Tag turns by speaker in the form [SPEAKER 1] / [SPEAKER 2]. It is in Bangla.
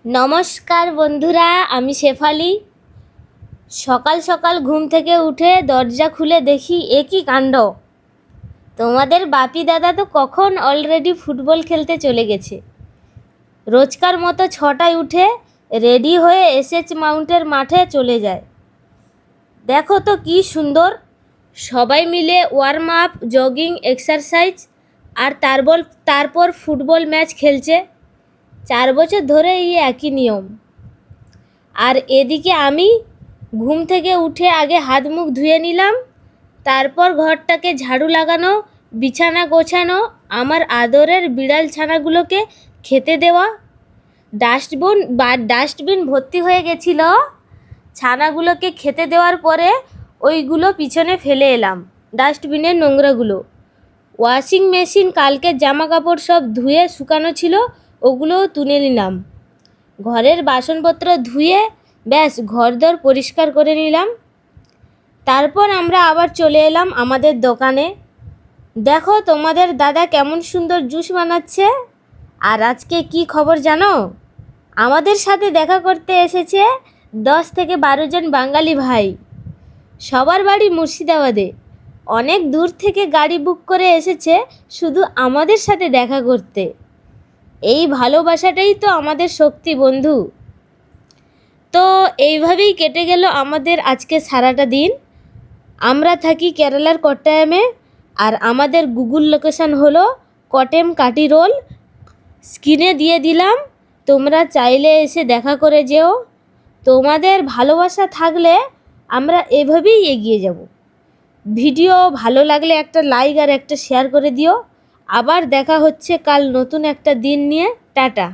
[SPEAKER 1] নমস্কার বন্ধুরা, আমি শেফালি। সকাল সকাল ঘুম থেকে উঠে দরজা খুলে দেখি এ কী কাণ্ড! তোমাদের বাপি দাদা তো কখন অলরেডি ফুটবল খেলতে চলে গেছে। রোজকার মতো 6টায় উঠে রেডি হয়ে এসএচ মাউন্টের মাঠে চলে যায়। দেখো তো কি সুন্দর! সবাই মিলে ওয়ার্ম আপ, জগিং, এক্সারসাইজ আর তারপর ফুটবল ম্যাচ খেলছে। 4 বছর ধরে এই একই নিয়ম। আর এদিকে আমি ঘুম থেকে উঠে আগে হাত মুখ ধুয়ে নিলাম, তারপর ঘরটাকে ঝাড়ু লাগানো, বিছানা গোছানো, আমার আদরের বিড়াল ছানাগুলোকে খেতে দেওয়া। ডাস্টবিন ভর্তি হয়ে গেছিল। ছানাগুলোকে খেতে দেওয়ার পরে ওইগুলো পিছনে ফেলে এলাম, ডাস্টবিনের নোংরাগুলো। ওয়াশিং মেশিন কালকের জামা কাপড় সব ধুয়ে শুকানো ছিল, ওগুলোও তুলে নিলাম। ঘরের বাসনপত্র ধুয়ে ব্যাস ঘরদোর পরিষ্কার করে নিলাম। তারপর আমরা আবার চলে এলাম আমাদের দোকানে। দেখো তোমাদের দাদা কেমন সুন্দর জুস বানাচ্ছে। আর আজকে কি খবর জানো? আমাদের সাথে দেখা করতে এসেছে 10 থেকে 12 জন বাঙালি ভাই। সবার বাড়ি মুর্শিদাবাদে। অনেক দূর থেকে গাড়ি বুক করে এসেছে শুধু আমাদের সাথে দেখা করতে। এই ভালোবাসাটাই তো আমাদের শক্তি বন্ধু। তো এইভাবেই কেটে গেল আমাদের আজকে সারাটা দিন। আমরা থাকি কেরালার কোট্টায়ামে, আর আমাদের গুগল লোকেশন হলো কটেম কাটি রোল। স্ক্রিনে দিয়ে দিলাম, তোমরা চাইলে এসে দেখা করে যেও। তোমাদের ভালোবাসা থাকলে আমরা এভাবেই এগিয়ে যাব। ভিডিও ভালো লাগলে একটা লাইক আর একটা শেয়ার করে দিও। আবার দেখা হচ্ছে কাল নতুন একটা দিন নিয়ে। টাটা।